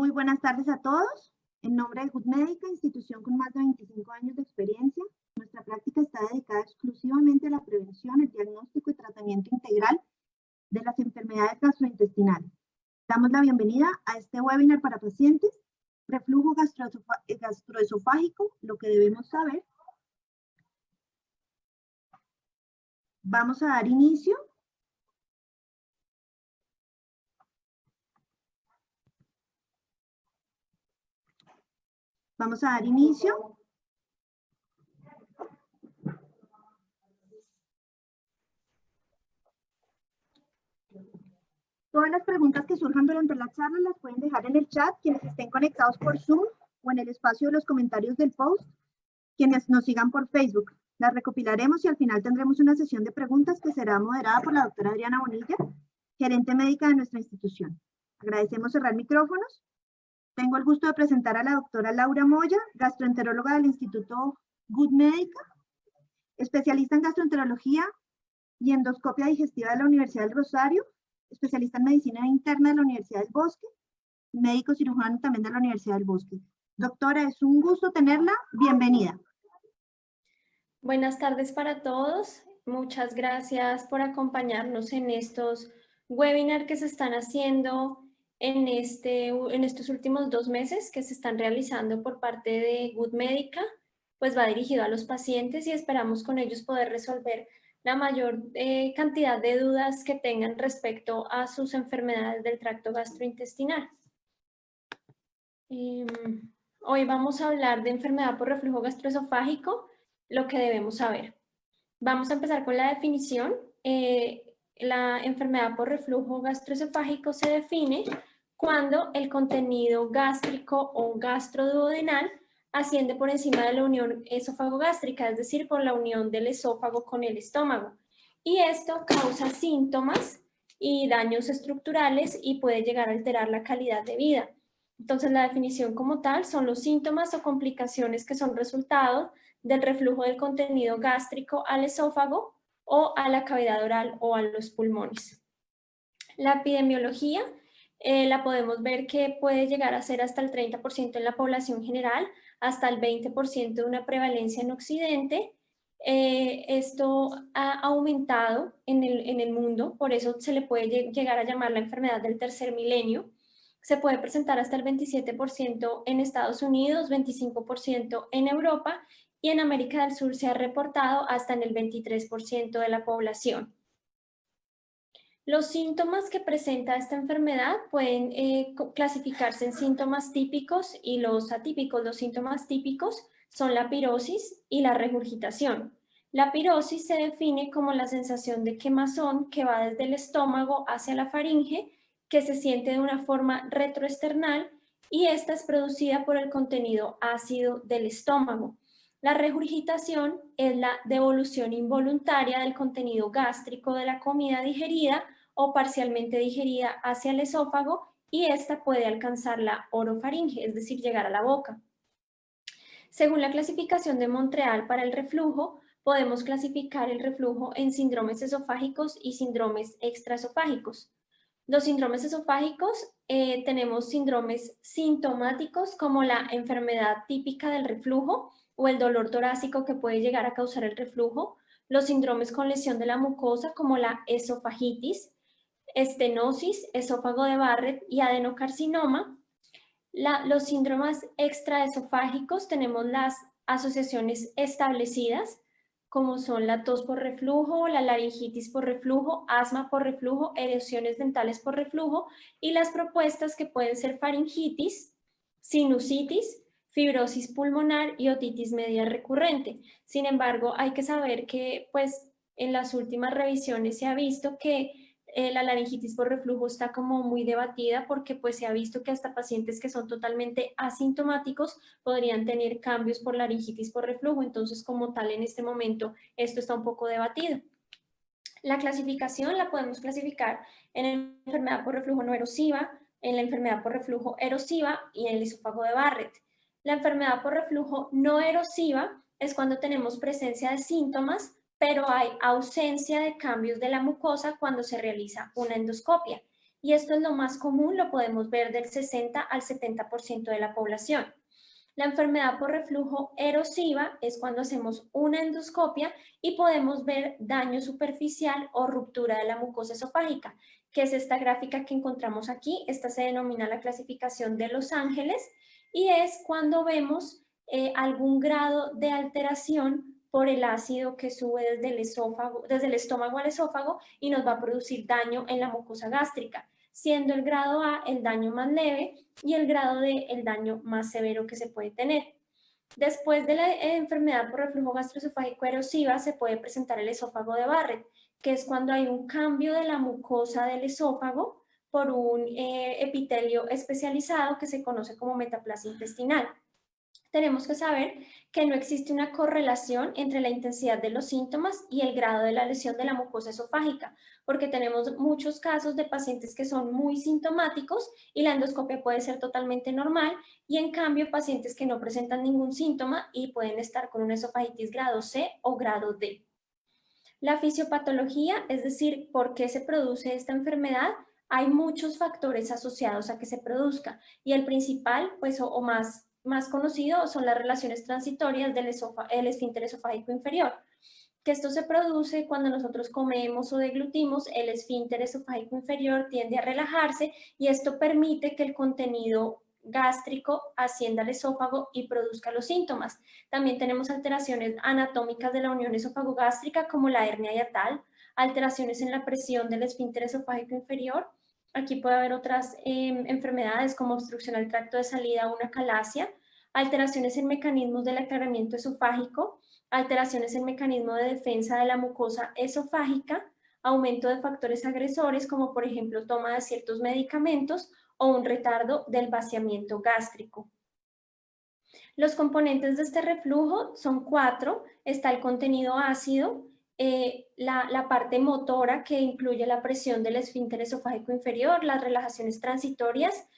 Muy buenas tardes a todos. En nombre de Good Médica, institución con más de 25 años de experiencia, nuestra práctica está dedicada exclusivamente a la prevención, el diagnóstico y tratamiento integral de las enfermedades gastrointestinales. Damos la bienvenida a este webinar para pacientes, reflujo gastroesofágico, lo que debemos saber. Vamos a dar inicio. Vamos a dar inicio. Todas las preguntas que surjan durante la charla las pueden dejar en el chat, quienes estén conectados por Zoom o en el espacio de los comentarios del post, quienes nos sigan por Facebook. Las recopilaremos y al final tendremos una sesión de preguntas que será moderada por la doctora Adriana Bonilla, gerente médica de nuestra institución. Agradecemos cerrar micrófonos. Tengo el gusto de presentar a la doctora Laura Moya, gastroenteróloga del Instituto Good Médica, especialista en gastroenterología y endoscopia digestiva de la Universidad del Rosario, especialista en medicina interna de la Universidad del Bosque, médico cirujano también de la Universidad del Bosque. Doctora, es un gusto tenerla. Bienvenida. Buenas tardes para todos. Muchas gracias por acompañarnos en estos webinars que se están haciendo en estos últimos 2 meses que se están realizando por parte de Good Médica. Pues va dirigido a los pacientes y esperamos con ellos poder resolver la mayor cantidad de dudas que tengan respecto a sus enfermedades del tracto gastrointestinal. Hoy vamos a hablar de enfermedad por reflujo gastroesofágico, lo que debemos saber. Vamos a empezar con la definición. La enfermedad por reflujo gastroesofágico se define cuando el contenido gástrico o gastroduodenal asciende por encima de la unión esófago-gástrica, es decir, por la unión del esófago con el estómago. Y esto causa síntomas y daños estructurales y puede llegar a alterar la calidad de vida. Entonces, la definición como tal son los síntomas o complicaciones que son resultado del reflujo del contenido gástrico al esófago o a la cavidad oral o a los pulmones. La epidemiología la podemos ver que puede llegar a ser hasta el 30% en la población general, hasta el 20% de una prevalencia en Occidente. Esto ha aumentado en el mundo, por eso se le puede llegar a llamar la enfermedad del tercer milenio. Se puede presentar hasta el 27% en Estados Unidos, 25% en Europa y en América del Sur se ha reportado hasta en el 23% de la población. Los síntomas que presenta esta enfermedad pueden clasificarse en síntomas típicos y los atípicos. Los síntomas típicos son la pirosis y la regurgitación. La pirosis se define como la sensación de quemazón que va desde el estómago hacia la faringe, que se siente de una forma retroesternal y esta es producida por el contenido ácido del estómago. La regurgitación es la devolución involuntaria del contenido gástrico de la comida digerida o parcialmente digerida hacia el esófago y esta puede alcanzar la orofaringe, es decir, llegar a la boca. Según la clasificación de Montreal para el reflujo, podemos clasificar el reflujo en síndromes esofágicos y síndromes extraesofágicos. Los síndromes esofágicos tenemos síndromes sintomáticos como la enfermedad típica del reflujo o el dolor torácico que puede llegar a causar el reflujo, los síndromes con lesión de la mucosa como la esofagitis, estenosis, esófago de Barrett y adenocarcinoma. Los síndromes extraesofágicos tenemos las asociaciones establecidas como son la tos por reflujo, la laringitis por reflujo, asma por reflujo, erosiones dentales por reflujo y las propuestas que pueden ser faringitis, sinusitis, fibrosis pulmonar y otitis media recurrente. Sin embargo, hay que saber que pues, en las últimas revisiones se ha visto que la laringitis por reflujo está como muy debatida porque pues se ha visto que hasta pacientes que son totalmente asintomáticos podrían tener cambios por laringitis por reflujo, entonces como tal en este momento esto está un poco debatido. La clasificación la podemos clasificar en la enfermedad por reflujo no erosiva, en la enfermedad por reflujo erosiva y en el esófago de Barrett. La enfermedad por reflujo no erosiva es cuando tenemos presencia de síntomas pero hay ausencia de cambios de la mucosa cuando se realiza una endoscopia. y esto es lo más común, lo podemos ver del 60 al 70% de la población. La enfermedad por reflujo erosiva es cuando hacemos una endoscopia y podemos ver daño superficial o ruptura de la mucosa esofágica, que es esta gráfica que encontramos aquí. Esta se denomina la clasificación de Los Ángeles y es cuando vemos algún grado de alteración por el ácido que sube desde el estómago al esófago y nos va a producir daño en la mucosa gástrica, siendo el grado A el daño más leve y el grado D el daño más severo que se puede tener. Después de la enfermedad por reflujo gastroesofágico erosiva se puede presentar el esófago de Barrett, que es cuando hay un cambio de la mucosa del esófago por un epitelio especializado que se conoce como metaplasia intestinal. Tenemos que saber que no existe una correlación entre la intensidad de los síntomas y el grado de la lesión de la mucosa esofágica, porque tenemos muchos casos de pacientes que son muy sintomáticos y la endoscopia puede ser totalmente normal, y en cambio pacientes que no presentan ningún síntoma y pueden estar con una esofagitis grado C o grado D. La fisiopatología, es decir, por qué se produce esta enfermedad, hay muchos factores asociados a que se produzca, y el principal, pues, o más conocido, son las relaciones transitorias del esfínter esofágico inferior, que esto se produce cuando nosotros comemos o deglutimos, el esfínter esofágico inferior tiende a relajarse y esto permite que el contenido gástrico ascienda al esófago y produzca los síntomas. También tenemos alteraciones anatómicas de la unión esófago-gástrica como la hernia hiatal, alteraciones en la presión del esfínter esofágico inferior. Aquí puede haber otras enfermedades como obstrucción al tracto de salida o una calasia, alteraciones en mecanismos del aclaramiento esofágico, alteraciones en mecanismo de defensa de la mucosa esofágica, aumento de factores agresores como por ejemplo toma de ciertos medicamentos o un retardo del vaciamiento gástrico. Los componentes de este reflujo son 4. Está el contenido ácido, la parte motora que incluye la presión del esfínter esofágico inferior, las relajaciones transitorias,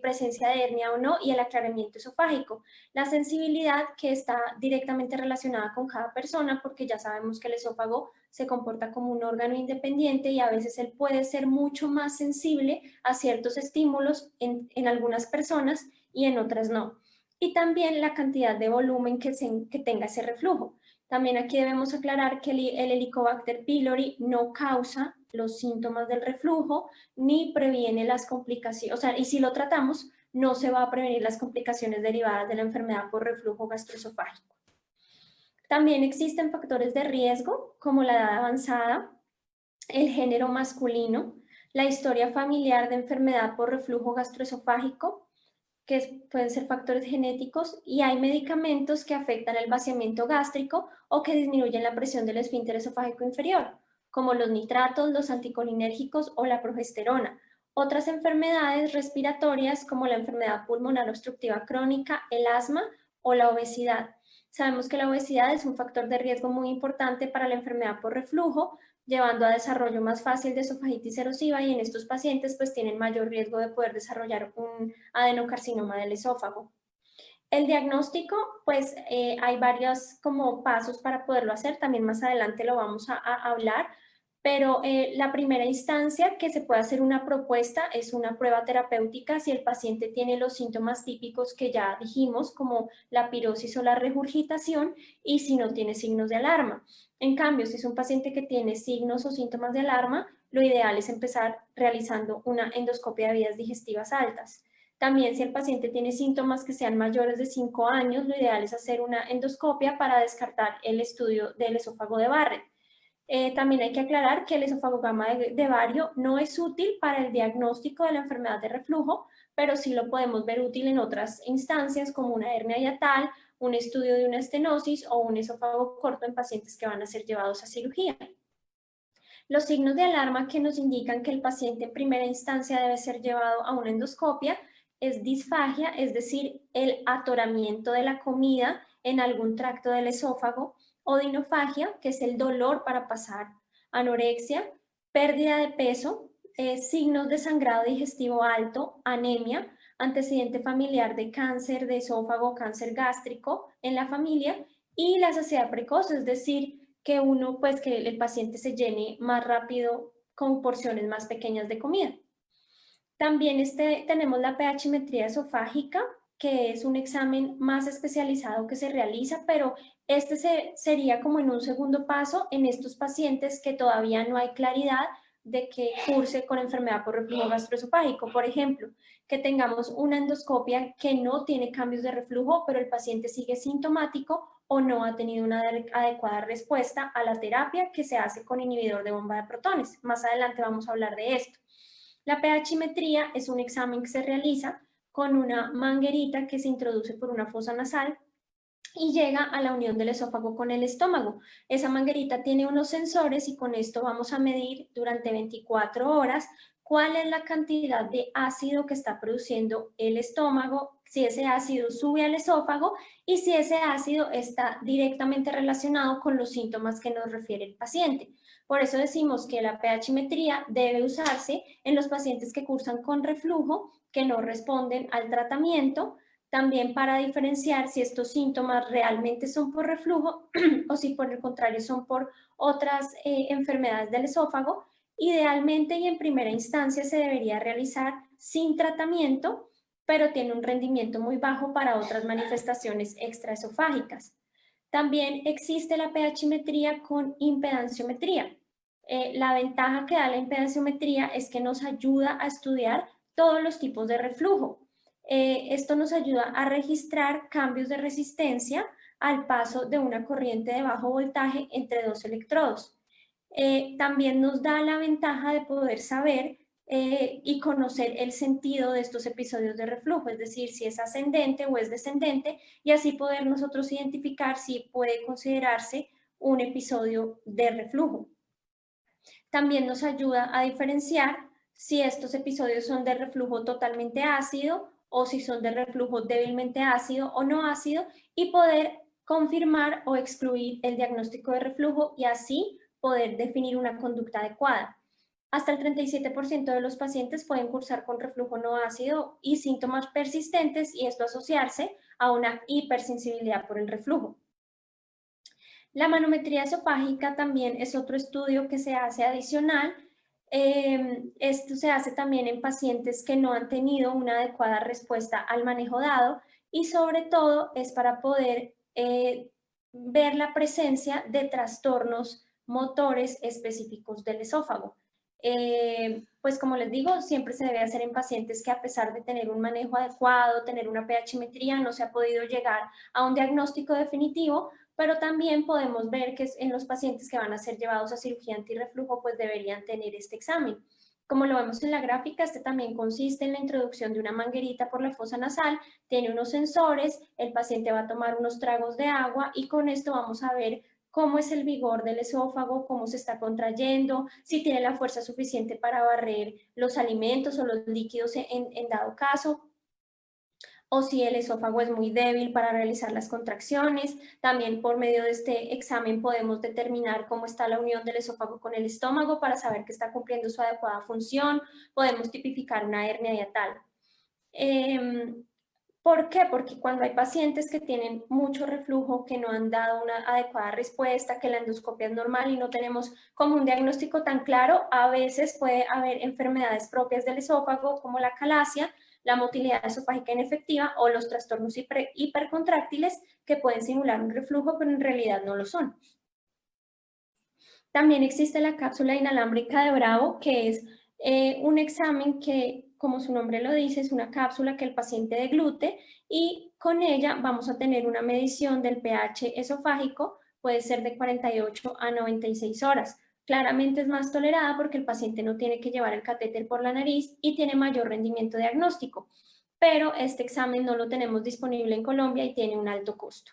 presencia de hernia o no, y el aclaramiento esofágico. La sensibilidad, que está directamente relacionada con cada persona, porque ya sabemos que el esófago se comporta como un órgano independiente y a veces él puede ser mucho más sensible a ciertos estímulos en algunas personas y en otras no. Y también la cantidad de volumen que tenga ese reflujo. También aquí debemos aclarar que el Helicobacter pylori no causa los síntomas del reflujo ni previene las complicaciones, o sea, y si lo tratamos, no se va a prevenir las complicaciones derivadas de la enfermedad por reflujo gastroesofágico. También existen factores de riesgo como la edad avanzada, el género masculino, la historia familiar de enfermedad por reflujo gastroesofágico, que pueden ser factores genéticos, y hay medicamentos que afectan el vaciamiento gástrico o que disminuyen la presión del esfínter esofágico inferior, como los nitratos, los anticolinérgicos o la progesterona. Otras enfermedades respiratorias como la enfermedad pulmonar obstructiva crónica, el asma o la obesidad. Sabemos que la obesidad es un factor de riesgo muy importante para la enfermedad por reflujo, llevando a desarrollo más fácil de esofagitis erosiva, y en estos pacientes pues tienen mayor riesgo de poder desarrollar un adenocarcinoma del esófago. El diagnóstico, pues hay varios como pasos para poderlo hacer, también más adelante lo vamos a hablar, pero la primera instancia que se puede hacer una propuesta es una prueba terapéutica si el paciente tiene los síntomas típicos que ya dijimos, como la pirosis o la regurgitación, y si no tiene signos de alarma. En cambio, si es un paciente que tiene signos o síntomas de alarma, lo ideal es empezar realizando una endoscopia de vías digestivas altas. También, si el paciente tiene síntomas que sean mayores de 5 años, lo ideal es hacer una endoscopia para descartar el estudio del esófago de Barrett. También hay que aclarar que el esofagograma de Vario no es útil para el diagnóstico de la enfermedad de reflujo, pero sí lo podemos ver útil en otras instancias como una hernia hiatal, un estudio de una estenosis o un esófago corto en pacientes que van a ser llevados a cirugía. Los signos de alarma que nos indican que el paciente en primera instancia debe ser llevado a una endoscopia es disfagia, es decir, el atoramiento de la comida en algún tracto del esófago, odinofagia, que es el dolor para pasar, anorexia, pérdida de peso, signos de sangrado digestivo alto, anemia, antecedente familiar de cáncer de esófago, cáncer gástrico en la familia, y la saciedad precoz, es decir, que el paciente se llene más rápido con porciones más pequeñas de comida. También tenemos la pHmetría esofágica, que es un examen más especializado que se realiza, pero sería como en un segundo paso en estos pacientes que todavía no hay claridad de que curse con enfermedad por reflujo gastroesofágico. Por ejemplo, que tengamos una endoscopia que no tiene cambios de reflujo, pero el paciente sigue sintomático o no ha tenido una adecuada respuesta a la terapia que se hace con inhibidor de bomba de protones. Más adelante vamos a hablar de esto. La pHmetría es un examen que se realiza con una manguerita que se introduce por una fosa nasal y llega a la unión del esófago con el estómago. Esa manguerita tiene unos sensores y con esto vamos a medir durante 24 horas cuál es la cantidad de ácido que está produciendo el estómago, si ese ácido sube al esófago y si ese ácido está directamente relacionado con los síntomas que nos refiere el paciente. Por eso decimos que la pHmetría debe usarse en los pacientes que cursan con reflujo, que no responden al tratamiento, también para diferenciar si estos síntomas realmente son por reflujo o si por el contrario son por otras enfermedades del esófago. Idealmente y en primera instancia se debería realizar sin tratamiento, pero tiene un rendimiento muy bajo para otras manifestaciones extraesofágicas. También existe la pHmetría con impedanciometría. La ventaja que da la impedanciometría es que nos ayuda a estudiar todos los tipos de reflujo. Esto nos ayuda a registrar cambios de resistencia al paso de una corriente de bajo voltaje entre dos electrodos. También nos da la ventaja de poder saber y conocer el sentido de estos episodios de reflujo, es decir, si es ascendente o es descendente, y así poder nosotros identificar si puede considerarse un episodio de reflujo. También nos ayuda a diferenciar si estos episodios son de reflujo totalmente ácido o si son de reflujo débilmente ácido o no ácido y poder confirmar o excluir el diagnóstico de reflujo y así poder definir una conducta adecuada. Hasta el 37% de los pacientes pueden cursar con reflujo no ácido y síntomas persistentes y esto asociarse a una hipersensibilidad por el reflujo. La manometría esofágica también es otro estudio que se hace adicional. Esto se hace también en pacientes que no han tenido una adecuada respuesta al manejo dado y sobre todo es para poder ver la presencia de trastornos motores específicos del esófago. Pues como les digo, siempre se debe hacer en pacientes que a pesar de tener un manejo adecuado, tener una pHmetría, no se ha podido llegar a un diagnóstico definitivo, pero también podemos ver que en los pacientes que van a ser llevados a cirugía antirreflujo, pues deberían tener este examen. Como lo vemos en la gráfica, este también consiste en la introducción de una manguerita por la fosa nasal, tiene unos sensores, el paciente va a tomar unos tragos de agua y con esto vamos a ver cómo es el vigor del esófago, cómo se está contrayendo, si tiene la fuerza suficiente para barrer los alimentos o los líquidos en dado caso, o si el esófago es muy débil para realizar las contracciones. También por medio de este examen podemos determinar cómo está la unión del esófago con el estómago para saber que está cumpliendo su adecuada función. Podemos tipificar una hernia hiatal. ¿Por qué? Porque cuando hay pacientes que tienen mucho reflujo, que no han dado una adecuada respuesta, que la endoscopia es normal y no tenemos como un diagnóstico tan claro, a veces puede haber enfermedades propias del esófago como la calasia, la motilidad esofágica inefectiva o los trastornos hipercontráctiles que pueden simular un reflujo, pero en realidad no lo son. También existe la cápsula inalámbrica de Bravo, que es un examen que, como su nombre lo dice, es una cápsula que el paciente deglute y con ella vamos a tener una medición del pH esofágico, puede ser de 48 a 96 horas. Claramente es más tolerada porque el paciente no tiene que llevar el catéter por la nariz y tiene mayor rendimiento diagnóstico, pero este examen no lo tenemos disponible en Colombia y tiene un alto costo.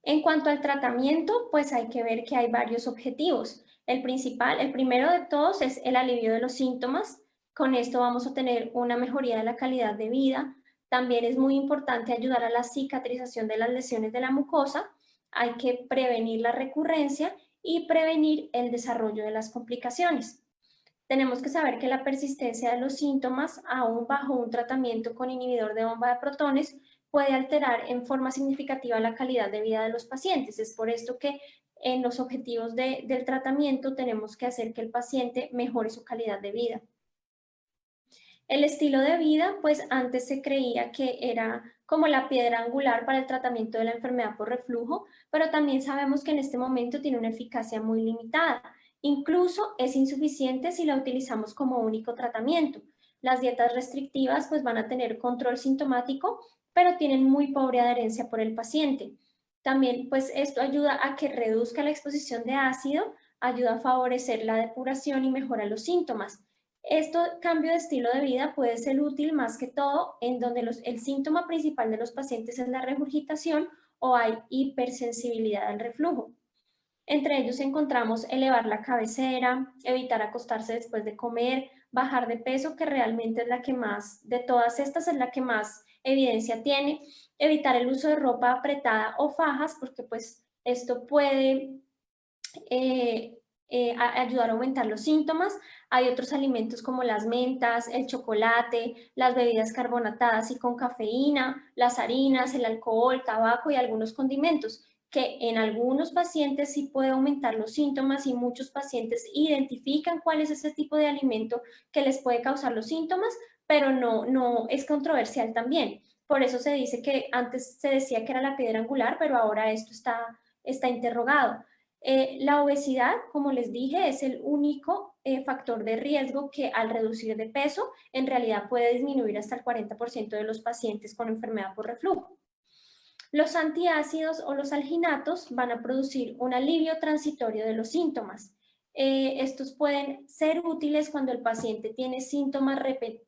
En cuanto al tratamiento, pues hay que ver que hay varios objetivos. El primero de todos es el alivio de los síntomas. Con esto vamos a tener una mejoría de la calidad de vida. También es muy importante ayudar a la cicatrización de las lesiones de la mucosa. Hay que prevenir la recurrencia y prevenir el desarrollo de las complicaciones. Tenemos que saber que la persistencia de los síntomas, aún bajo un tratamiento con inhibidor de bomba de protones, puede alterar en forma significativa la calidad de vida de los pacientes. Es por esto que en los objetivos del tratamiento tenemos que hacer que el paciente mejore su calidad de vida. El estilo de vida, pues antes se creía que era como la piedra angular para el tratamiento de la enfermedad por reflujo, pero también sabemos que en este momento tiene una eficacia muy limitada. Incluso es insuficiente si la utilizamos como único tratamiento. Las dietas restrictivas pues van a tener control sintomático, pero tienen muy pobre adherencia por el paciente. También pues esto ayuda a que reduzca la exposición de ácido, ayuda a favorecer la depuración y mejora los síntomas. Cambio de estilo de vida puede ser útil más que todo en donde el síntoma principal de los pacientes es la regurgitación o hay hipersensibilidad al reflujo. Entre ellos encontramos elevar la cabecera, evitar acostarse después de comer, bajar de peso, que realmente es la que más, de todas estas es la que más evidencia tiene, evitar el uso de ropa apretada o fajas, porque pues esto puede ayudar a aumentar los síntomas. Hay otros alimentos como las mentas, el chocolate, las bebidas carbonatadas y con cafeína, las harinas, el alcohol, tabaco y algunos condimentos, que en algunos pacientes sí puede aumentar los síntomas y muchos pacientes identifican cuál es ese tipo de alimento que les puede causar los síntomas, pero no es controversial también. Por eso se dice que antes se decía que era la piedra angular, pero ahora esto está interrogado. La obesidad, como les dije, es el único factor de riesgo que al reducir de peso, en realidad puede disminuir hasta el 40% de los pacientes con enfermedad por reflujo. Los antiácidos o los alginatos van a producir un alivio transitorio de los síntomas. Estos pueden ser útiles cuando el paciente tiene síntomas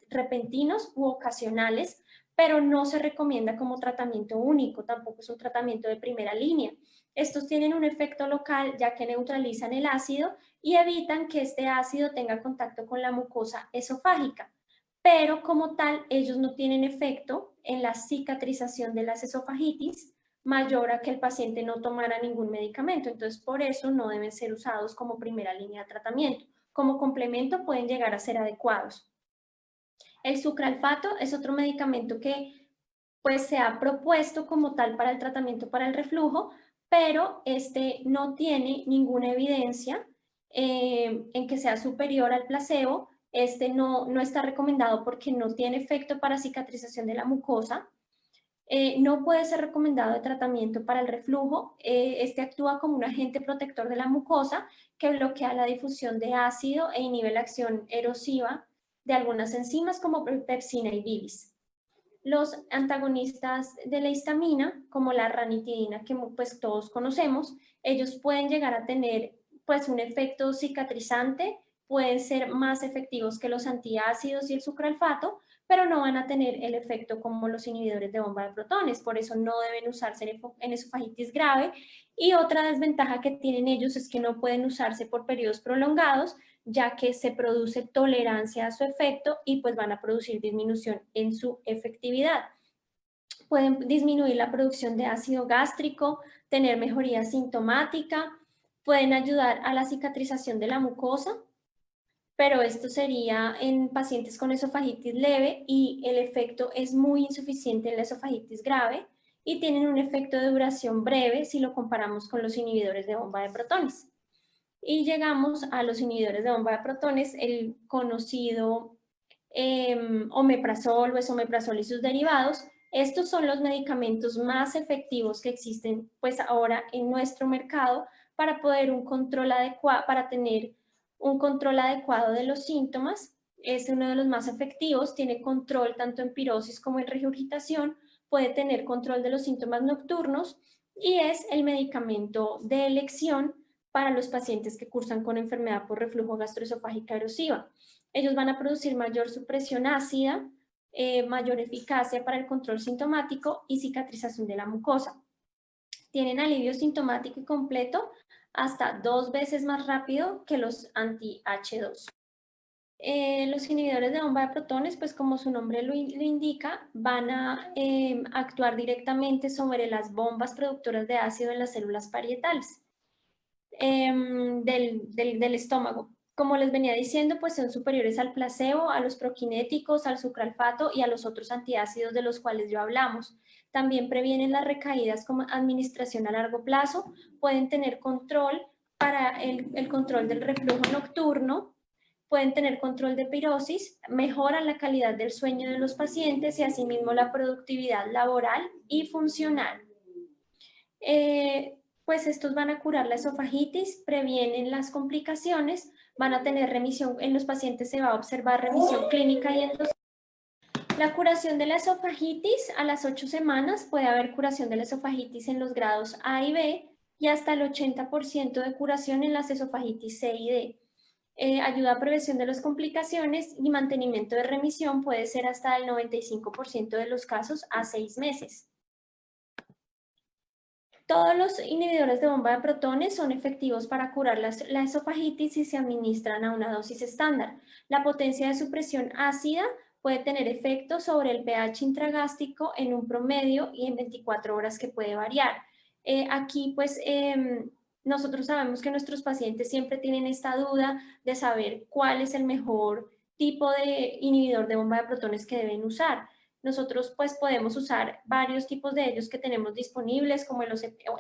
repentinos u ocasionales, pero no se recomienda como tratamiento único, tampoco es un tratamiento de primera línea. Estos tienen un efecto local ya que neutralizan el ácido y evitan que este ácido tenga contacto con la mucosa esofágica, pero como tal ellos no tienen efecto en la cicatrización de las esofagitis mayor a que el paciente no tomara ningún medicamento. Entonces, por eso no deben ser usados como primera línea de tratamiento. Como complemento pueden llegar a ser adecuados. El sucralfato es otro medicamento que pues se ha propuesto como tal para el tratamiento para el reflujo, pero este no tiene ninguna evidencia en que sea superior al placebo. Este no está recomendado porque no tiene efecto para cicatrización de la mucosa. No puede ser recomendado de tratamiento para el reflujo. Este actúa como un agente protector de la mucosa que bloquea la difusión de ácido e inhibe la acción erosiva de algunas enzimas como pepsina y bilis. Los antagonistas de la histamina, como la ranitidina, que pues todos conocemos, ellos pueden llegar a tener pues un efecto cicatrizante, pueden ser más efectivos que los antiácidos y el sucralfato, pero no van a tener el efecto como los inhibidores de bomba de protones, por eso no deben usarse en esofagitis grave. Y otra desventaja que tienen ellos es que no pueden usarse por periodos prolongados, ya que se produce tolerancia a su efecto y pues van a producir disminución en su efectividad. Pueden disminuir la producción de ácido gástrico, tener mejoría sintomática, pueden ayudar a la cicatrización de la mucosa, pero esto sería en pacientes con esofagitis leve y el efecto es muy insuficiente en la esofagitis grave y tienen un efecto de duración breve si lo comparamos con los inhibidores de bomba de protones. Y llegamos a los inhibidores de bomba de protones, el conocido omeprazol o esomeprazol y sus derivados. Estos son los medicamentos más efectivos que existen pues ahora en nuestro mercado para tener un control adecuado de los síntomas. Es uno de los más efectivos, tiene control tanto en pirosis como en regurgitación, puede tener control de los síntomas nocturnos y es el medicamento de elección para los pacientes que cursan con enfermedad por reflujo gastroesofágica erosiva. Ellos van a producir mayor supresión ácida, mayor eficacia para el control sintomático y cicatrización de la mucosa. Tienen alivio sintomático y completo hasta 2 veces más rápido que los anti-H2. Los inhibidores de bomba de protones, pues como su nombre lo indica, van a actuar directamente sobre las bombas productoras de ácido en las células parietales del estómago. Como les venía diciendo, pues son superiores al placebo, a los proquinéticos, al sucralfato y a los otros antiácidos de los cuales ya hablamos. También previenen las recaídas como administración a largo plazo, pueden tener control para el control del reflujo nocturno, pueden tener control de pirosis, mejoran la calidad del sueño de los pacientes y asimismo la productividad laboral y funcional. Pues estos van a curar la esofagitis, previenen las complicaciones, van a tener remisión, en los pacientes se va a observar remisión clínica y endoscópica. La curación de la esofagitis a las 8 semanas puede haber curación de la esofagitis en los grados A y B y hasta el 80% de curación en las esofagitis C y D. Ayuda a prevención de las complicaciones y mantenimiento de remisión puede ser hasta el 95% de los casos a 6 meses. Todos los inhibidores de bomba de protones son efectivos para curar la esofagitis si se administran a una dosis estándar. La potencia de supresión ácida puede tener efecto sobre el pH intragástrico en un promedio y en 24 horas que puede variar. Aquí pues nosotros sabemos que nuestros pacientes siempre tienen esta duda de saber cuál es el mejor tipo de inhibidor de bomba de protones que deben usar. Nosotros pues podemos usar varios tipos de ellos que tenemos disponibles, como el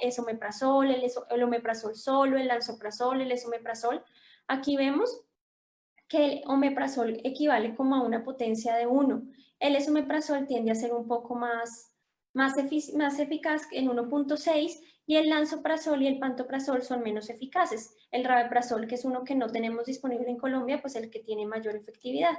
esomeprazol, el omeprazol solo, el lansoprazol, el esomeprazol. Aquí vemos que el omeprazol equivale como a una potencia de 1. El esomeprazol tiende a ser un poco más eficaz en 1.6 y el lansoprazol y el pantoprazol son menos eficaces. El rabeprazol, que es uno que no tenemos disponible en Colombia, pues el que tiene mayor efectividad.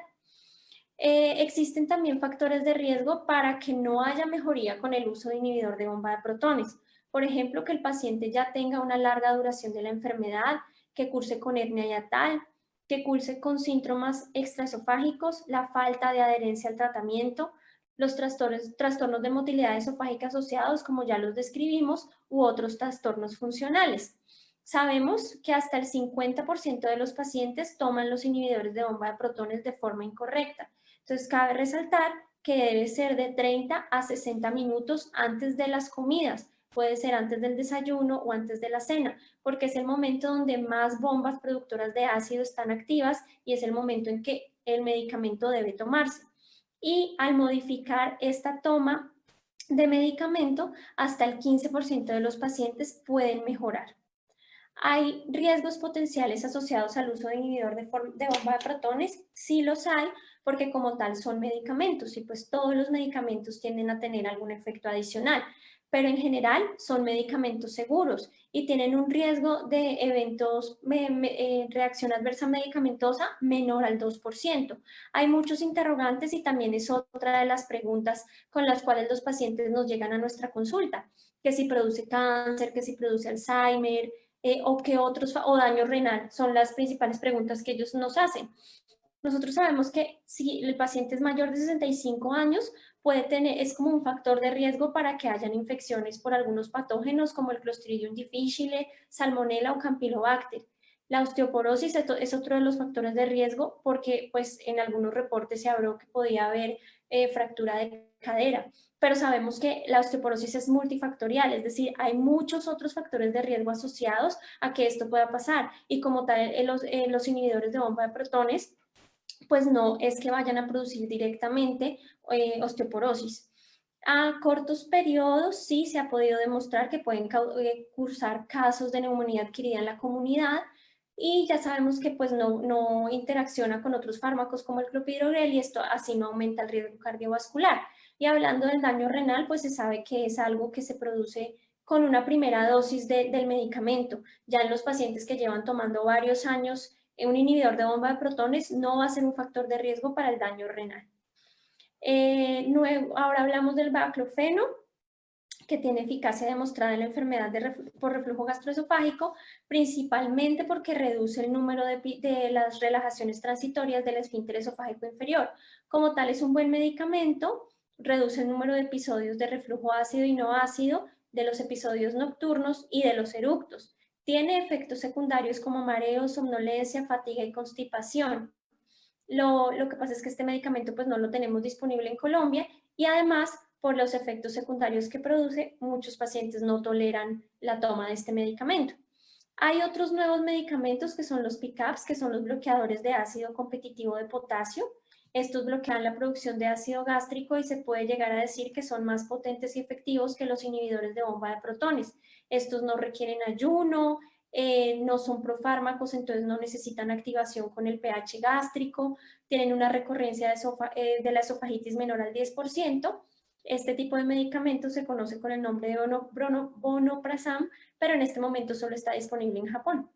Existen también factores de riesgo para que no haya mejoría con el uso de inhibidor de bomba de protones. Por ejemplo, que el paciente ya tenga una larga duración de la enfermedad, que curse con hernia hiatal, que curse con síntomas extraesofágicos, la falta de adherencia al tratamiento, los trastornos de motilidad esofágica asociados, como ya los describimos, u otros trastornos funcionales. Sabemos que hasta el 50% de los pacientes toman los inhibidores de bomba de protones de forma incorrecta. Entonces, cabe resaltar que debe ser de 30 a 60 minutos antes de las comidas. Puede ser antes del desayuno o antes de la cena, porque es el momento donde más bombas productoras de ácido están activas y es el momento en que el medicamento debe tomarse. Y al modificar esta toma de medicamento, hasta el 15% de los pacientes pueden mejorar. ¿Hay riesgos potenciales asociados al uso de inhibidor de bomba de protones? Sí los hay, porque como tal son medicamentos y pues todos los medicamentos tienden a tener algún efecto adicional, pero en general son medicamentos seguros y tienen un riesgo de eventos, reacción adversa medicamentosa menor al 2%. Hay muchos interrogantes y también es otra de las preguntas con las cuales los pacientes nos llegan a nuestra consulta, que si produce cáncer, que si produce Alzheimer, o qué otros, o daño renal, son las principales preguntas que ellos nos hacen. Nosotros sabemos que si el paciente es mayor de 65 años, puede tener, es como un factor de riesgo para que hayan infecciones por algunos patógenos como el Clostridium difficile, Salmonella o Campylobacter. La osteoporosis es otro de los factores de riesgo porque pues en algunos reportes se habló que podía haber fractura de cadera, pero sabemos que la osteoporosis es multifactorial, es decir, hay muchos otros factores de riesgo asociados a que esto pueda pasar y como tal los inhibidores de bomba de protones pues no es que vayan a producir directamente osteoporosis. A cortos periodos sí se ha podido demostrar que pueden cursar casos de neumonía adquirida en la comunidad y ya sabemos que pues no interacciona con otros fármacos como el clopidogrel y esto así no aumenta el riesgo cardiovascular. Y hablando del daño renal, pues se sabe que es algo que se produce con una primera dosis del medicamento. Ya en los pacientes que llevan tomando varios años un inhibidor de bomba de protones no va a ser un factor de riesgo para el daño renal. Ahora hablamos del baclofeno, que tiene eficacia demostrada en la enfermedad por reflujo gastroesofágico, principalmente porque reduce el número de las relajaciones transitorias del esfínter esofágico inferior. Como tal, es un buen medicamento, reduce el número de episodios de reflujo ácido y no ácido, de los episodios nocturnos y de los eructos. Tiene efectos secundarios como mareo, somnolencia, fatiga y constipación. Lo que pasa es que este medicamento pues no lo tenemos disponible en Colombia y además por los efectos secundarios que produce, muchos pacientes no toleran la toma de este medicamento. Hay otros nuevos medicamentos que son los PICAPs, que son los bloqueadores de ácido competitivo de potasio. Estos bloquean la producción de ácido gástrico y se puede llegar a decir que son más potentes y efectivos que los inhibidores de bomba de protones. Estos no requieren ayuno, no son profármacos, entonces no necesitan activación con el pH gástrico, tienen una recurrencia de la esofagitis menor al 10%. Este tipo de medicamento se conoce con el nombre de vonoprazan, pero en este momento solo está disponible en Japón.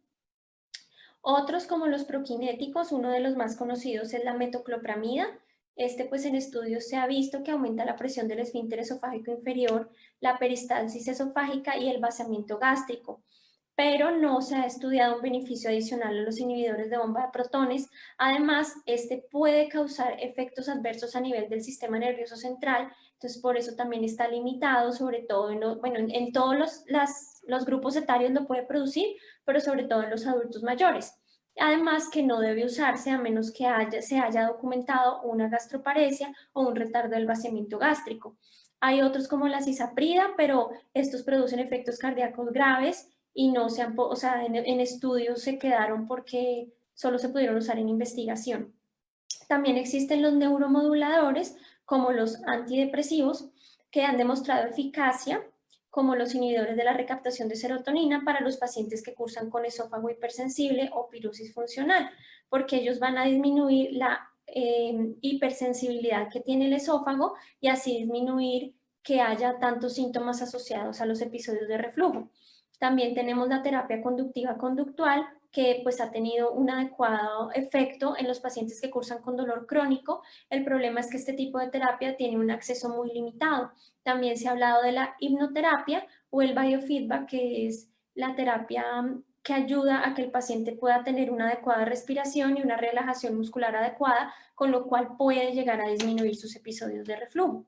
Otros como los prokinéticos, uno de los más conocidos es la metoclopramida. Este pues en estudios se ha visto que aumenta la presión del esfínter esofágico inferior, la peristalsis esofágica y el vaciamiento gástrico, pero no se ha estudiado un beneficio adicional a los inhibidores de bomba de protones. Además, este puede causar efectos adversos a nivel del sistema nervioso central, entonces por eso también está limitado, sobre todo en todos los grupos etarios lo puede producir, pero sobre todo en los adultos mayores. Además que no debe usarse a menos que se haya documentado una gastroparesia o un retardo del vaciamiento gástrico. Hay otros como la cisaprida, pero estos producen efectos cardíacos graves y no se han, o sea, en estudios se quedaron porque solo se pudieron usar en investigación. También existen los neuromoduladores, como los antidepresivos, que han demostrado eficacia, como los inhibidores de la recaptación de serotonina para los pacientes que cursan con esófago hipersensible o pirosis funcional, porque ellos van a disminuir la hipersensibilidad que tiene el esófago y así disminuir que haya tantos síntomas asociados a los episodios de reflujo. También tenemos la terapia conductiva conductual, que pues ha tenido un adecuado efecto en los pacientes que cursan con dolor crónico. El problema es que este tipo de terapia tiene un acceso muy limitado. También se ha hablado de la hipnoterapia o el biofeedback, que es la terapia que ayuda a que el paciente pueda tener una adecuada respiración y una relajación muscular adecuada, con lo cual puede llegar a disminuir sus episodios de reflujo.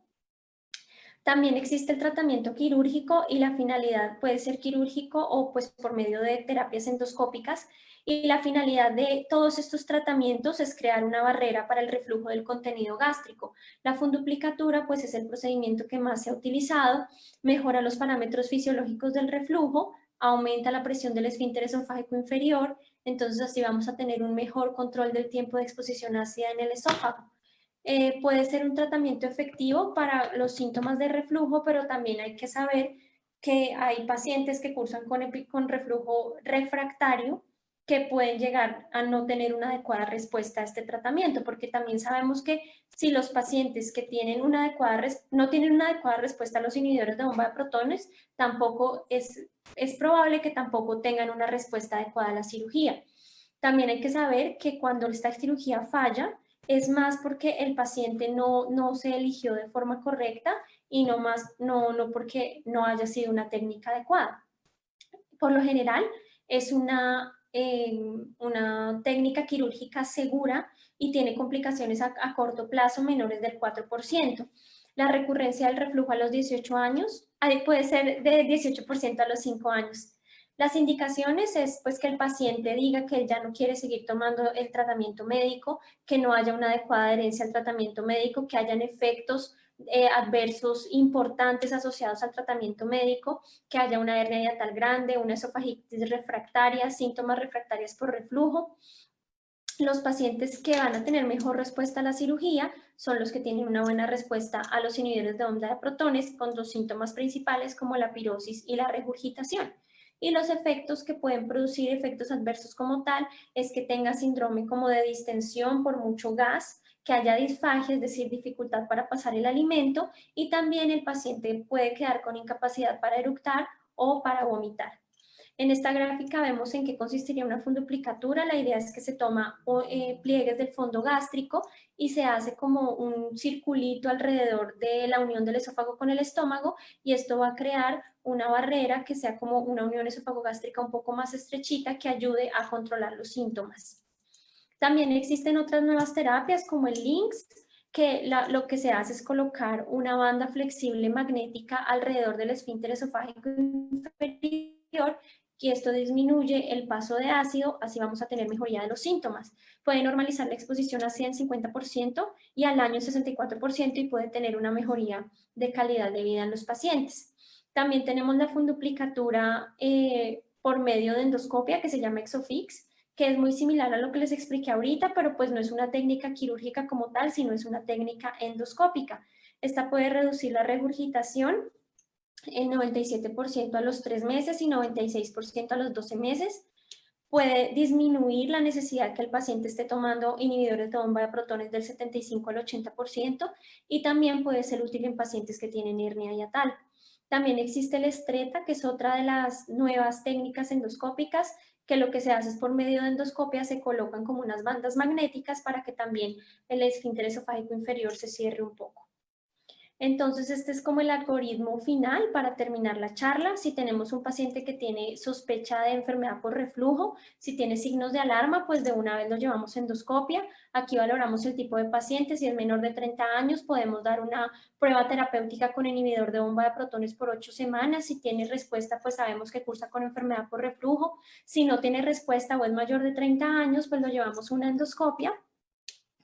También existe el tratamiento quirúrgico y la finalidad puede ser quirúrgico o pues por medio de terapias endoscópicas, y la finalidad de todos estos tratamientos es crear una barrera para el reflujo del contenido gástrico. La funduplicatura pues es el procedimiento que más se ha utilizado, mejora los parámetros fisiológicos del reflujo, aumenta la presión del esfínter esofágico inferior, entonces así vamos a tener un mejor control del tiempo de exposición ácida en el esófago. Puede ser un tratamiento efectivo para los síntomas de reflujo, pero también hay que saber que hay pacientes que cursan con reflujo refractario que pueden llegar a no tener una adecuada respuesta a este tratamiento, porque también sabemos que si los pacientes que tienen no tienen una adecuada respuesta a los inhibidores de bomba de protones, tampoco es probable que tampoco tengan una respuesta adecuada a la cirugía. También hay que saber que cuando esta cirugía falla, es más porque el paciente no se eligió de forma correcta y no porque no haya sido una técnica adecuada. Por lo general, es una técnica quirúrgica segura y tiene complicaciones a corto plazo menores del 4%. La recurrencia del reflujo a los 18 años puede ser de 18% a los 5 años. Las indicaciones es pues que el paciente diga que él ya no quiere seguir tomando el tratamiento médico, que no haya una adecuada adherencia al tratamiento médico, que hayan efectos adversos importantes asociados al tratamiento médico, que haya una hernia hiatal grande, una esofagitis refractaria, síntomas refractarios por reflujo. Los pacientes que van a tener mejor respuesta a la cirugía son los que tienen una buena respuesta a los inhibidores de bomba de protones, con los síntomas principales como la pirosis y la regurgitación. Y los efectos que pueden producir efectos adversos como tal es que tenga síndrome como de distensión por mucho gas, que haya disfagia, es decir, dificultad para pasar el alimento, y también el paciente puede quedar con incapacidad para eructar o para vomitar. En esta gráfica vemos en qué consistiría una funduplicatura. La idea es que se toma pliegues del fondo gástrico y se hace como un circulito alrededor de la unión del esófago con el estómago, y esto va a crear una barrera que sea como una unión esófago-gástrica un poco más estrechita que ayude a controlar los síntomas. También existen otras nuevas terapias como el LINX, que lo que se hace es colocar una banda flexible magnética alrededor del esfínter esofágico inferior, y esto disminuye el paso de ácido, así vamos a tener mejoría de los síntomas. Puede normalizar la exposición ácida en 50% y al año 64%, y puede tener una mejoría de calidad de vida en los pacientes. También tenemos la funduplicatura por medio de endoscopia que se llama Exofix, que es muy similar a lo que les expliqué ahorita, pero pues no es una técnica quirúrgica como tal, sino es una técnica endoscópica. Esta puede reducir la regurgitación en 97% a los 3 meses y 96% a los 12 meses. Puede disminuir la necesidad que el paciente esté tomando inhibidores de bomba de protones del 75 al 80% y también puede ser útil en pacientes que tienen hernia hiatal. También existe el Stretta, que es otra de las nuevas técnicas endoscópicas, que lo que se hace es por medio de endoscopia se colocan como unas bandas magnéticas para que también el esfínter esofágico inferior se cierre un poco. Entonces, este es como el algoritmo final para terminar la charla. Si tenemos un paciente que tiene sospecha de enfermedad por reflujo, si tiene signos de alarma, pues de una vez lo llevamos a endoscopia. Aquí valoramos el tipo de paciente. Si es menor de 30 años, podemos dar una prueba terapéutica con inhibidor de bomba de protones por 8 semanas. Si tiene respuesta, pues sabemos que cursa con enfermedad por reflujo. Si no tiene respuesta o es mayor de 30 años, pues lo llevamos a una endoscopia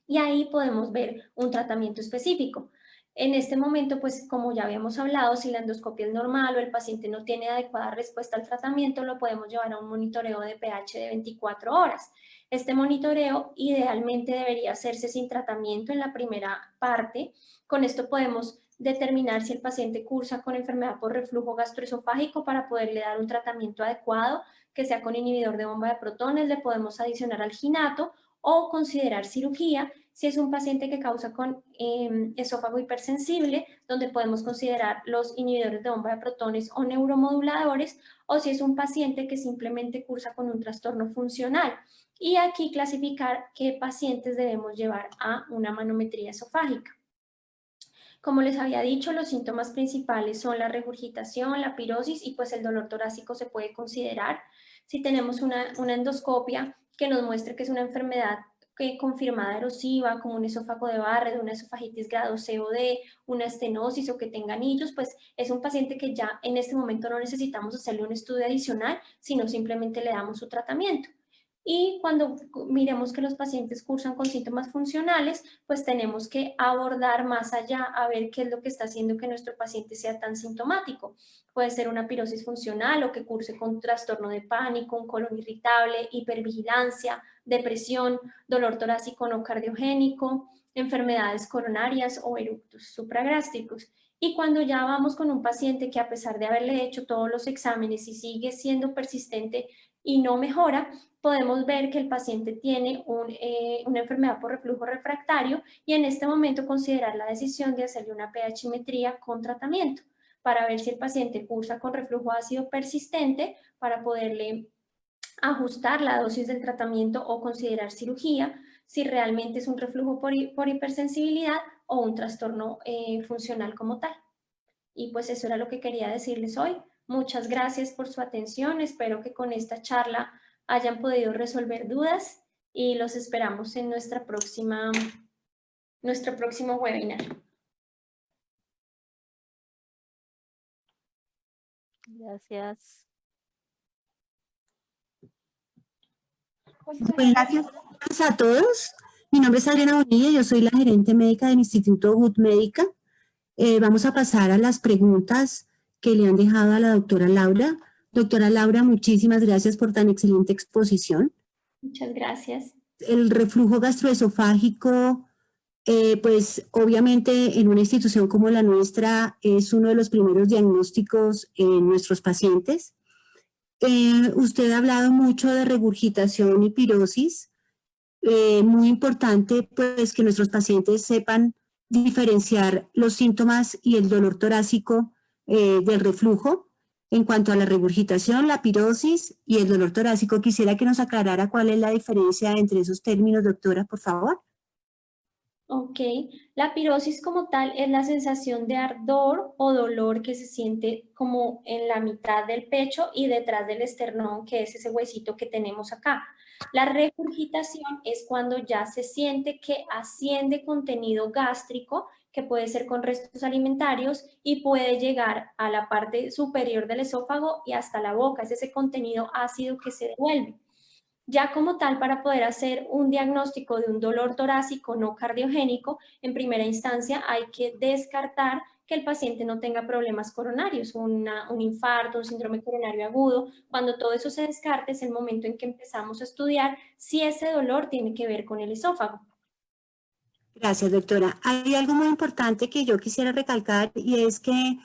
y ahí podemos ver un tratamiento específico. En este momento, pues como ya habíamos hablado, si la endoscopia es normal o el paciente no tiene adecuada respuesta al tratamiento, lo podemos llevar a un monitoreo de pH de 24 horas. Este monitoreo idealmente debería hacerse sin tratamiento en la primera parte. Con esto podemos determinar si el paciente cursa con enfermedad por reflujo gastroesofágico para poderle dar un tratamiento adecuado, que sea con inhibidor de bomba de protones, le podemos adicionar alginato o considerar cirugía si es un paciente que causa con esófago hipersensible, donde podemos considerar los inhibidores de bomba de protones o neuromoduladores, o si es un paciente que simplemente cursa con un trastorno funcional. Y aquí clasificar qué pacientes debemos llevar a una manometría esofágica. Como les había dicho, los síntomas principales son la regurgitación, la pirosis y pues el dolor torácico se puede considerar. Si tenemos una endoscopia que nos muestre que es una enfermedad confirmada erosiva, como un esófago de Barrett, una esofagitis grado C o D, una estenosis o que tenga anillos, pues es un paciente que ya en este momento no necesitamos hacerle un estudio adicional, sino simplemente le damos su tratamiento. Y cuando miremos que los pacientes cursan con síntomas funcionales, pues tenemos que abordar más allá a ver qué es lo que está haciendo que nuestro paciente sea tan sintomático. Puede ser una pirosis funcional o que curse con trastorno de pánico, un colon irritable, hipervigilancia, depresión, dolor torácico no cardiogénico, enfermedades coronarias o eructos supragástricos. Y cuando ya vamos con un paciente que a pesar de haberle hecho todos los exámenes y sigue siendo persistente y no mejora, podemos ver que el paciente tiene una enfermedad por reflujo refractario y en este momento considerar la decisión de hacerle una pH-metría con tratamiento para ver si el paciente cursa con reflujo ácido persistente para poderle ajustar la dosis del tratamiento o considerar cirugía, si realmente es un reflujo por hipersensibilidad o un trastorno funcional como tal. Y pues eso era lo que quería decirles hoy. Muchas gracias por su atención. Espero que con esta charla hayan podido resolver dudas y los esperamos en nuestro próximo webinar. Gracias. Pues gracias. A todos. Mi nombre es Adriana Bonilla, yo soy la gerente médica del Instituto Gut Médica. Vamos a pasar a las preguntas que le han dejado a la doctora Laura. Doctora Laura, muchísimas gracias por tan excelente exposición. Muchas gracias. El reflujo gastroesofágico, pues obviamente en una institución como la nuestra es uno de los primeros diagnósticos en nuestros pacientes. Usted ha hablado mucho de regurgitación y pirosis. Muy importante pues que nuestros pacientes sepan diferenciar los síntomas y el dolor torácico del reflujo. En cuanto a la regurgitación, la pirosis y el dolor torácico, quisiera que nos aclarara cuál es la diferencia entre esos términos, doctora, por favor. Ok, la pirosis como tal es la sensación de ardor o dolor que se siente como en la mitad del pecho y detrás del esternón, que es ese huesito que tenemos acá. La regurgitación es cuando ya se siente que asciende contenido gástrico, que puede ser con restos alimentarios y puede llegar a la parte superior del esófago y hasta la boca. Es ese contenido ácido que se devuelve. Ya como tal, para poder hacer un diagnóstico de un dolor torácico no cardiogénico, en primera instancia hay que descartar que el paciente no tenga problemas coronarios, un infarto, un síndrome coronario agudo. Cuando todo eso se descarte es el momento en que empezamos a estudiar si ese dolor tiene que ver con el esófago. Gracias, doctora. Hay algo muy importante que yo quisiera recalcar y es que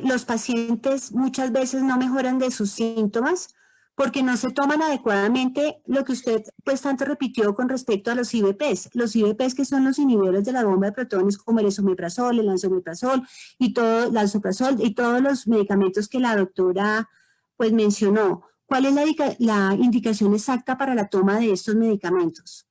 los pacientes muchas veces no mejoran de sus síntomas porque no se toman adecuadamente lo que usted pues tanto repitió con respecto a los IVPs. Los IVPs que son los inhibidores de la bomba de protones como el esomeprazol, el lansoprazol y todo, lansoprazol y todos los medicamentos que la doctora pues mencionó. ¿Cuál es la indicación exacta para la toma de estos medicamentos?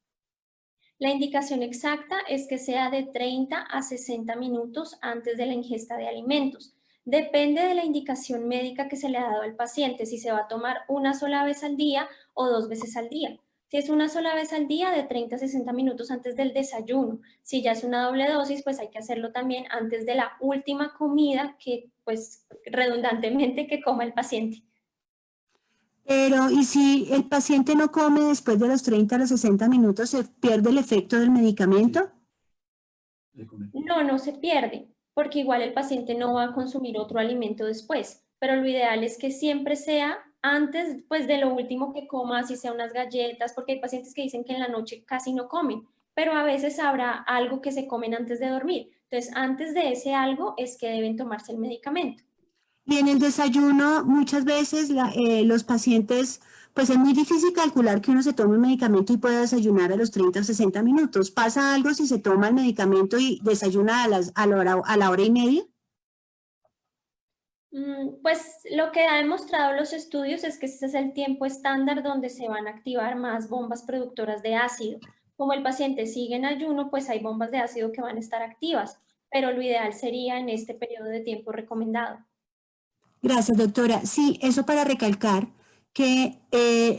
La indicación exacta es que sea de 30 a 60 minutos antes de la ingesta de alimentos. Depende de la indicación médica que se le ha dado al paciente, si se va a tomar una sola vez al día o 2 veces al día. Si es una sola vez al día, de 30 a 60 minutos antes del desayuno. Si ya es una doble dosis, pues hay que hacerlo también antes de la última comida que, pues, redundantemente que coma el paciente. Pero, ¿y si el paciente no come después de los 30 a los 60 minutos, se pierde el efecto del medicamento? No se pierde, porque igual el paciente no va a consumir otro alimento después, pero lo ideal es que siempre sea antes, pues, de lo último que coma, así sea unas galletas, porque hay pacientes que dicen que en la noche casi no comen, pero a veces habrá algo que se comen antes de dormir. Entonces, antes de ese algo es que deben tomarse el medicamento. Y en el desayuno, muchas veces los pacientes, pues es muy difícil calcular que uno se tome un medicamento y pueda desayunar a los 30 o 60 minutos. ¿Pasa algo si se toma el medicamento y desayuna a la hora y media? Pues lo que ha demostrado los estudios es que ese es el tiempo estándar donde se van a activar más bombas productoras de ácido. Como el paciente sigue en ayuno, pues hay bombas de ácido que van a estar activas, pero lo ideal sería en este periodo de tiempo recomendado. Gracias, doctora. Sí, eso para recalcar que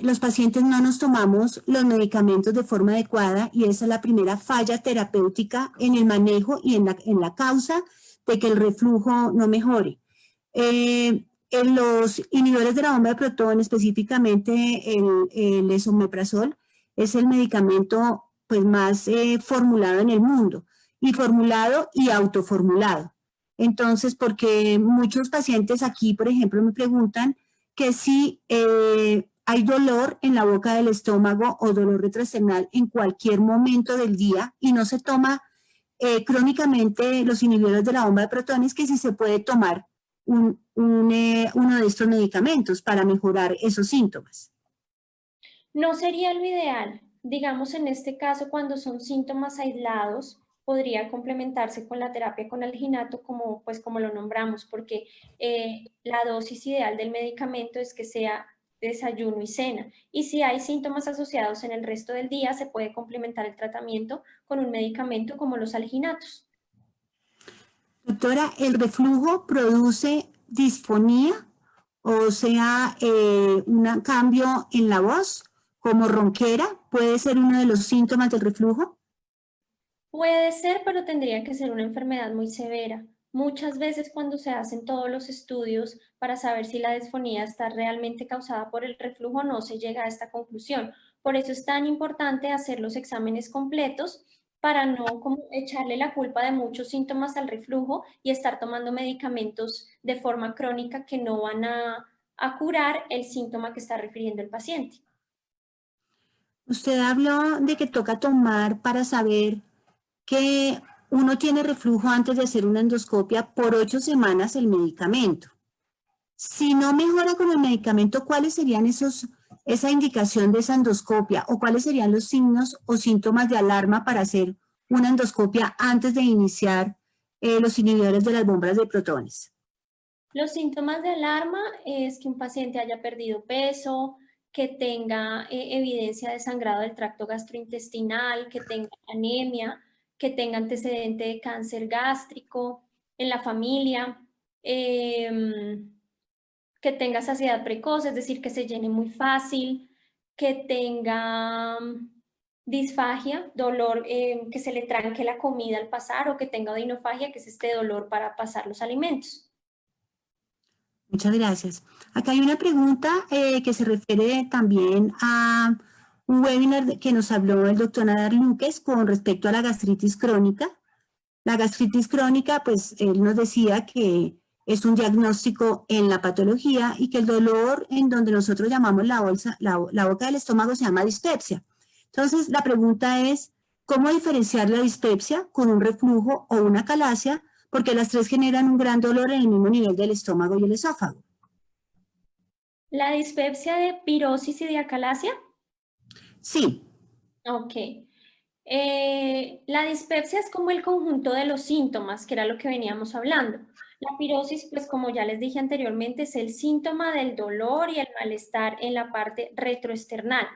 los pacientes no nos tomamos los medicamentos de forma adecuada y esa es la primera falla terapéutica en el manejo y en la causa de que el reflujo no mejore. En los inhibidores de la bomba de protón, específicamente el esomeprazol, es el medicamento pues, más formulado en el mundo, y formulado y autoformulado. Entonces, porque muchos pacientes aquí, por ejemplo, me preguntan que si hay dolor en la boca del estómago o dolor retroesternal en cualquier momento del día y no se toma crónicamente los inhibidores de la bomba de protones, que si se puede tomar uno de estos medicamentos para mejorar esos síntomas. No sería lo ideal. Digamos, en este caso, cuando son síntomas aislados, podría complementarse con la terapia con alginato, como lo nombramos, porque la dosis ideal del medicamento es que sea desayuno y cena. Y si hay síntomas asociados en el resto del día, se puede complementar el tratamiento con un medicamento como los alginatos. Doctora, ¿el reflujo produce disfonía? O sea, un cambio en la voz, como ronquera, ¿puede ser uno de los síntomas del reflujo? Puede ser, pero tendría que ser una enfermedad muy severa. Muchas veces cuando se hacen todos los estudios para saber si la disfonía está realmente causada por el reflujo, no se llega a esta conclusión. Por eso es tan importante hacer los exámenes completos para no como echarle la culpa de muchos síntomas al reflujo y estar tomando medicamentos de forma crónica que no van a curar el síntoma que está refiriendo el paciente. Usted habló de que toca tomar para saber que uno tiene reflujo antes de hacer una endoscopia por 8 semanas el medicamento. Si no mejora con el medicamento, ¿cuáles serían esa indicación de esa endoscopia o cuáles serían los signos o síntomas de alarma para hacer una endoscopia antes de iniciar los inhibidores de las bombas de protones? Los síntomas de alarma es que un paciente haya perdido peso, que tenga evidencia de sangrado del tracto gastrointestinal, que tenga anemia, que tenga antecedente de cáncer gástrico en la familia, que tenga saciedad precoz, es decir, que se llene muy fácil, que tenga disfagia, dolor, que se le tranque la comida al pasar, o que tenga odinofagia, que es este dolor para pasar los alimentos. Muchas gracias. Acá hay una pregunta que se refiere también a un webinar que nos habló el doctor Nadar Luques con respecto a la gastritis crónica. La gastritis crónica, pues él nos decía que es un diagnóstico en la patología y que el dolor en donde nosotros llamamos la boca del estómago se llama dispepsia. Entonces, la pregunta es, ¿cómo diferenciar la dispepsia con un reflujo o una calasia? Porque las tres generan un gran dolor en el mismo nivel del estómago y el esófago. ¿La dispepsia de pirosis y de acalasia? Sí. Ok. La dispepsia es como el conjunto de los síntomas, que era lo que veníamos hablando. La pirosis, pues como ya les dije anteriormente, es el síntoma del dolor y el malestar en la parte retroesternal.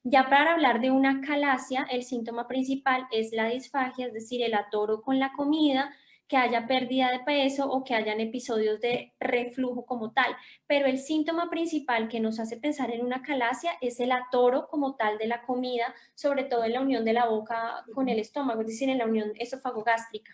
Ya para hablar de una calasia, el síntoma principal es la disfagia, es decir, el atoro con la comida, que haya pérdida de peso o que hayan episodios de reflujo como tal. Pero el síntoma principal que nos hace pensar en una calasia es el atoro como tal de la comida, sobre todo en la unión de la boca con el estómago, es decir, en la unión esofagogástrica.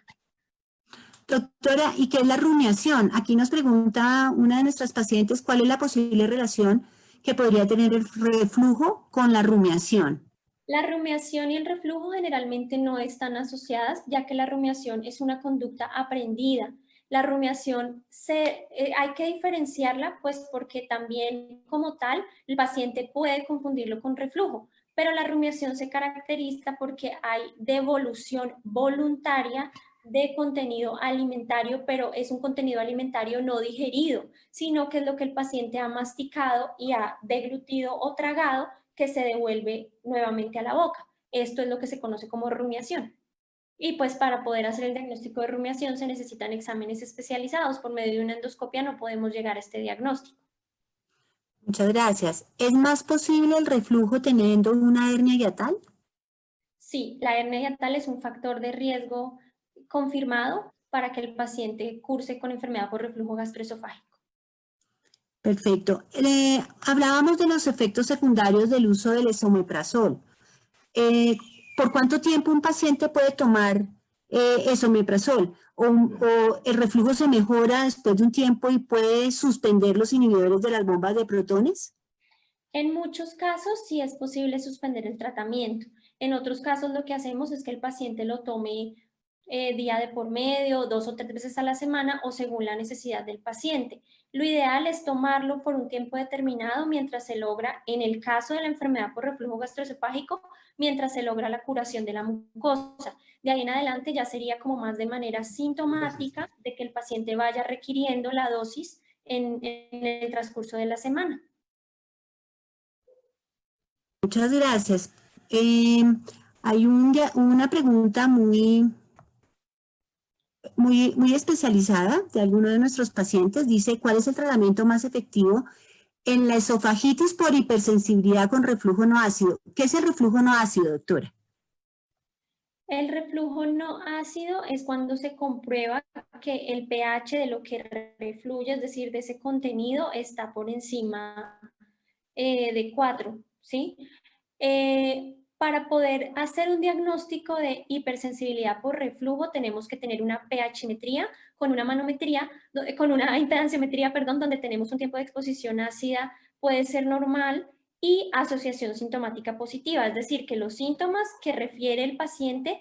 Doctora, ¿y qué es la rumiación? Aquí nos pregunta una de nuestras pacientes cuál es la posible relación que podría tener el reflujo con la rumiación. La rumiación y el reflujo generalmente no están asociadas, ya que la rumiación es una conducta aprendida. La rumiación hay que diferenciarla, pues porque también como tal el paciente puede confundirlo con reflujo, pero la rumiación se caracteriza porque hay devolución voluntaria de contenido alimentario, pero es un contenido alimentario no digerido, sino que es lo que el paciente ha masticado y ha deglutido o tragado, que se devuelve nuevamente a la boca. Esto es lo que se conoce como rumiación. Y pues para poder hacer el diagnóstico de rumiación se necesitan exámenes especializados. Por medio de una endoscopia no podemos llegar a este diagnóstico. Muchas gracias. ¿Es más posible el reflujo teniendo una hernia hiatal? Sí, la hernia hiatal es un factor de riesgo confirmado para que el paciente curse con enfermedad por reflujo gastroesofágico. Perfecto. Hablábamos de los efectos secundarios del uso del esomeprazol. ¿Por cuánto tiempo un paciente puede tomar esomeprazol? ¿O el reflujo se mejora después de un tiempo y puede suspender los inhibidores de las bombas de protones? En muchos casos sí es posible suspender el tratamiento. En otros casos lo que hacemos es que el paciente lo tome día de por medio, 2 o 3 veces a la semana o según la necesidad del paciente. Lo ideal es tomarlo por un tiempo determinado mientras se logra, en el caso de la enfermedad por reflujo gastroesofágico, mientras se logra la curación de la mucosa. De ahí en adelante ya sería como más de manera sintomática de que el paciente vaya requiriendo la dosis en el transcurso de la semana. Muchas gracias. Hay una pregunta muy especializada de alguno de nuestros pacientes. Dice, ¿cuál es el tratamiento más efectivo en la esofagitis por hipersensibilidad con reflujo no ácido? ¿Qué es el reflujo no ácido, doctora? El reflujo no ácido es cuando se comprueba que el pH de lo que refluye, es decir, de ese contenido, está por encima de 4, ¿sí? Para poder hacer un diagnóstico de hipersensibilidad por reflujo tenemos que tener una pHmetría con una manometría, con una impedanciometría, perdón, donde tenemos un tiempo de exposición ácida, puede ser normal, y asociación sintomática positiva, es decir, que los síntomas que refiere el paciente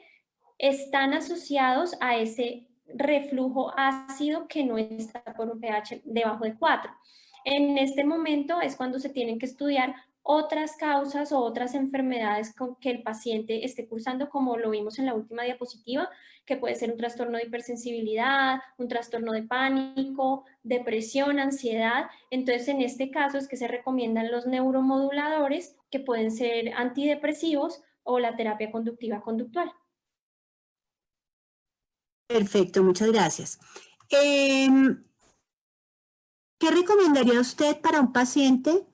están asociados a ese reflujo ácido que no está por un pH debajo de 4. En este momento es cuando se tienen que estudiar otras causas o otras enfermedades que el paciente esté cursando, como lo vimos en la última diapositiva, que puede ser un trastorno de hipersensibilidad, un trastorno de pánico, depresión, ansiedad. Entonces, en este caso es que se recomiendan los neuromoduladores, que pueden ser antidepresivos o la terapia conductiva conductual. Perfecto, muchas gracias. ¿Qué recomendaría usted para un paciente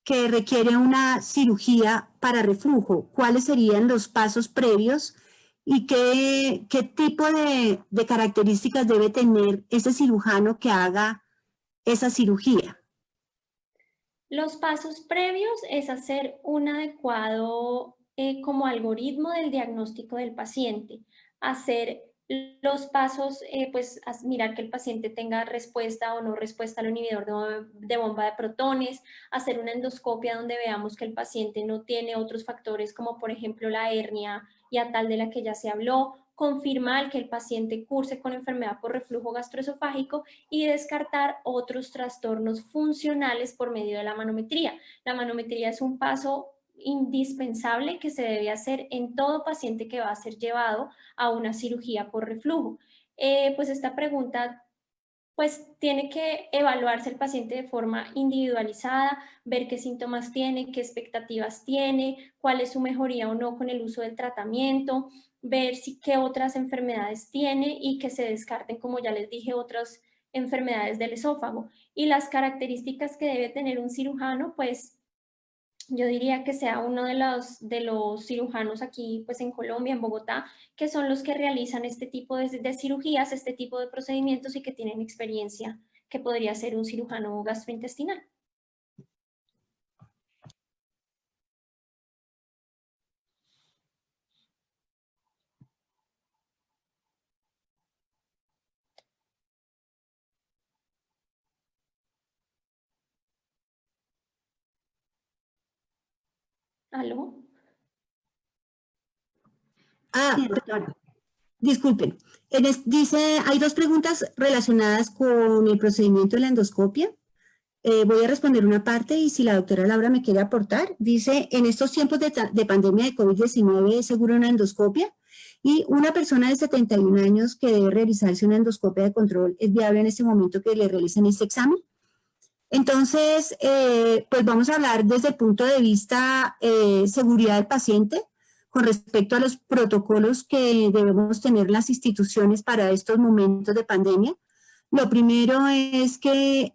que requiere una cirugía para reflujo? ¿Cuáles serían los pasos previos y qué tipo de características debe tener ese cirujano que haga esa cirugía? Los pasos previos es hacer un adecuado como algoritmo del diagnóstico del paciente, hacer los pasos, pues mirar que el paciente tenga respuesta o no respuesta al inhibidor de bomba de protones, hacer una endoscopia donde veamos que el paciente no tiene otros factores como por ejemplo la hernia hiatal de la que ya se habló, confirmar que el paciente curse con enfermedad por reflujo gastroesofágico y descartar otros trastornos funcionales por medio de la manometría. La manometría es un paso indispensable que se debe hacer en todo paciente que va a ser llevado a una cirugía por reflujo. Pues esta pregunta pues tiene que evaluarse el paciente de forma individualizada, ver qué síntomas tiene, qué expectativas tiene, cuál es su mejoría o no con el uso del tratamiento, ver qué otras enfermedades tiene y que se descarten, como ya les dije, otras enfermedades del esófago. Y las características que debe tener un cirujano, pues yo diría que sea uno de los cirujanos aquí pues en Colombia, en Bogotá, que son los que realizan este tipo de cirugías, este tipo de procedimientos y que tienen experiencia, que podría ser un cirujano gastrointestinal. ¿Aló? Sí, doctora. Disculpen. Dice, hay dos preguntas relacionadas con el procedimiento de la endoscopia. Voy a responder una parte y si la doctora Laura me quiere aportar. Dice, en estos tiempos de pandemia de COVID-19 es seguro una endoscopia y una persona de 71 años que debe realizarse una endoscopia de control, ¿es viable en este momento que le realicen este examen? Entonces, pues vamos a hablar desde el punto de vista seguridad del paciente con respecto a los protocolos que debemos tener las instituciones para estos momentos de pandemia. Lo primero es que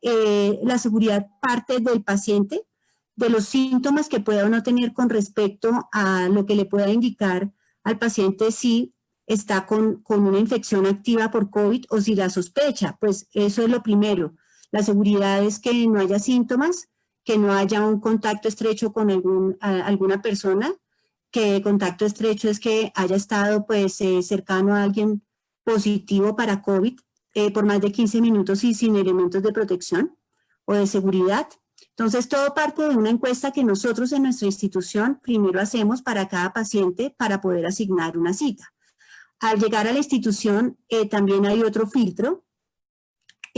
la seguridad parte del paciente, de los síntomas que pueda o no tener con respecto a lo que le pueda indicar al paciente si está con una infección activa por COVID o si la sospecha, pues eso es lo primero. La seguridad es que no haya síntomas, que no haya un contacto estrecho con alguna persona, que contacto estrecho es que haya estado pues cercano a alguien positivo para COVID por más de 15 minutos y sin elementos de protección o de seguridad. Entonces, todo parte de una encuesta que nosotros en nuestra institución primero hacemos para cada paciente para poder asignar una cita. Al llegar a la institución también hay otro filtro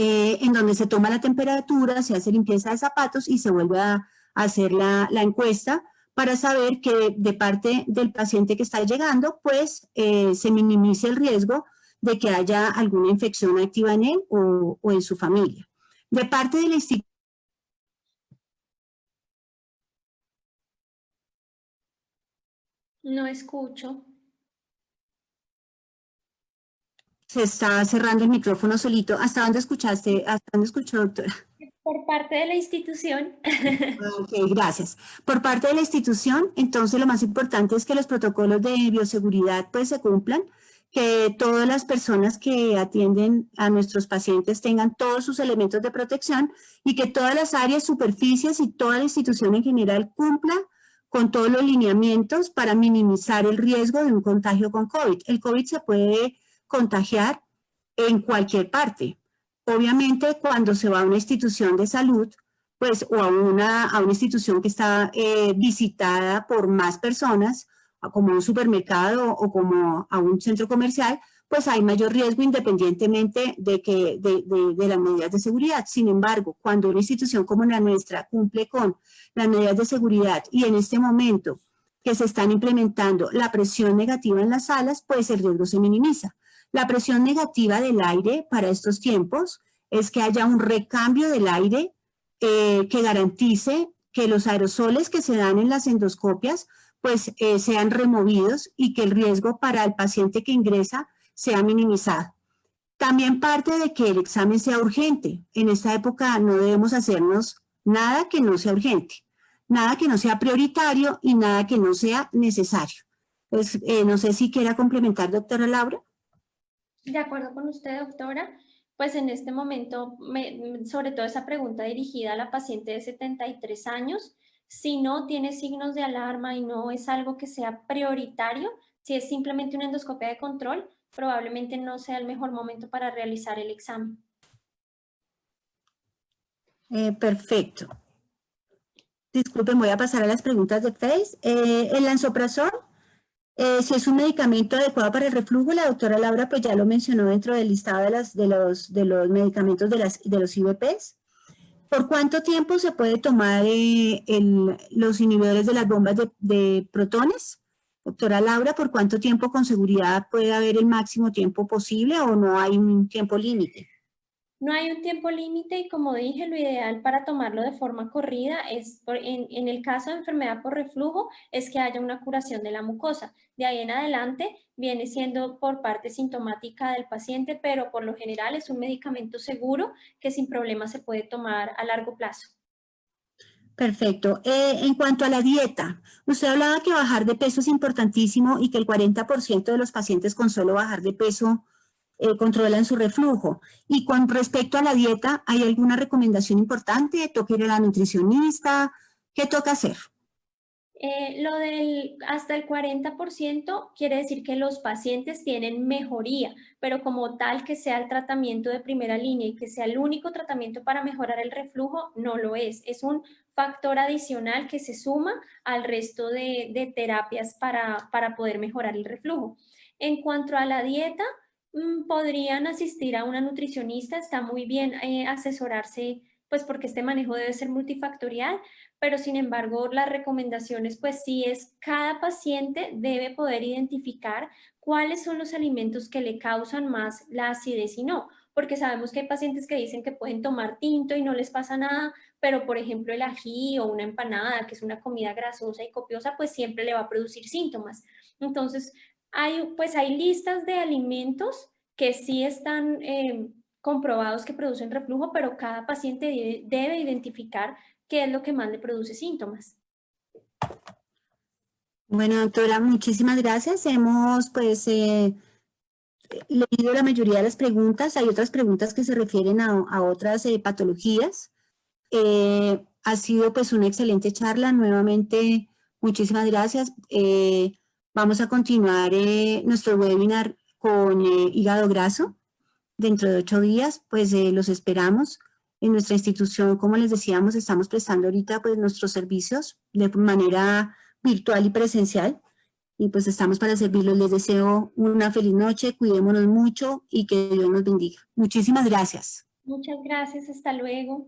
en donde se toma la temperatura, se hace limpieza de zapatos y se vuelve a hacer la encuesta para saber que de parte del paciente que está llegando, pues se minimice el riesgo de que haya alguna infección activa en él o en su familia. De parte de la institución, No escucho. se está cerrando el micrófono solito. ¿Hasta dónde escuchaste? ¿Hasta dónde escuchó, doctora? Por parte de la institución. Ok, gracias. Por parte de la institución, entonces lo más importante es que los protocolos de bioseguridad pues se cumplan, que todas las personas que atienden a nuestros pacientes tengan todos sus elementos de protección y que todas las áreas, superficies y toda la institución en general cumpla con todos los lineamientos para minimizar el riesgo de un contagio con COVID. El COVID se puede contagiar en cualquier parte. Obviamente, cuando se va a una institución de salud, pues, o a una institución que está visitada por más personas, como un supermercado o como a un centro comercial, pues hay mayor riesgo independientemente de las medidas de seguridad. Sin embargo, cuando una institución como la nuestra cumple con las medidas de seguridad y en este momento que se están implementando la presión negativa en las salas, pues el riesgo se minimiza. La presión negativa del aire para estos tiempos es que haya un recambio del aire que garantice que los aerosoles que se dan en las endoscopias pues sean removidos y que el riesgo para el paciente que ingresa sea minimizado. También parte de que el examen sea urgente. En esta época no debemos hacernos nada que no sea urgente, nada que no sea prioritario y nada que no sea necesario. Pues no sé si quiera complementar, doctora Laura. De acuerdo con usted, doctora, pues en este momento, sobre todo esa pregunta dirigida a la paciente de 73 años, si no tiene signos de alarma y no es algo que sea prioritario, si es simplemente una endoscopia de control, probablemente no sea el mejor momento para realizar el examen. Perfecto. Disculpen, voy a pasar a las preguntas de Face. El lansoprazol Si es un medicamento adecuado para el reflujo, la doctora Laura pues ya lo mencionó dentro del listado de los medicamentos de los IVPs. ¿Por cuánto tiempo se puede tomar los inhibidores de las bombas de protones? Doctora Laura, ¿por cuánto tiempo con seguridad puede haber el máximo tiempo posible o no hay un tiempo límite? No hay un tiempo límite y como dije, lo ideal para tomarlo de forma corrida es, en el caso de enfermedad por reflujo, es que haya una curación de la mucosa. De ahí en adelante viene siendo por parte sintomática del paciente, pero por lo general es un medicamento seguro que sin problema se puede tomar a largo plazo. Perfecto. En cuanto a la dieta, usted hablaba que bajar de peso es importantísimo y que el 40% de los pacientes con solo bajar de peso controlan su reflujo. Y con respecto a la dieta, ¿hay alguna recomendación importante? ¿Toca ir a la nutricionista? ¿Qué toca hacer? Lo del hasta el 40% quiere decir que los pacientes tienen mejoría, pero como tal que sea el tratamiento de primera línea y que sea el único tratamiento para mejorar el reflujo, no lo es. Es un factor adicional que se suma al resto de terapias para poder mejorar el reflujo. En cuanto a la dieta, podrían asistir a una nutricionista, está muy bien asesorarse, pues porque este manejo debe ser multifactorial, pero sin embargo las recomendaciones pues sí es cada paciente debe poder identificar cuáles son los alimentos que le causan más la acidez y no, porque sabemos que hay pacientes que dicen que pueden tomar tinto y no les pasa nada, pero por ejemplo el ají o una empanada, que es una comida grasosa y copiosa, pues siempre le va a producir síntomas. Entonces, hay listas de alimentos que sí están comprobados que producen reflujo, pero cada paciente debe identificar qué es lo que más le produce síntomas. Bueno, doctora, muchísimas gracias. Hemos pues leído la mayoría de las preguntas. Hay otras preguntas que se refieren a otras patologías. Ha sido pues una excelente charla. Nuevamente, muchísimas gracias. Vamos a continuar nuestro webinar con hígado graso. Dentro de 8 días, pues los esperamos. En nuestra institución, como les decíamos, estamos prestando ahorita pues nuestros servicios de manera virtual y presencial. Y pues estamos para servirlos. Les deseo una feliz noche, cuidémonos mucho y que Dios nos bendiga. Muchísimas gracias. Muchas gracias, hasta luego.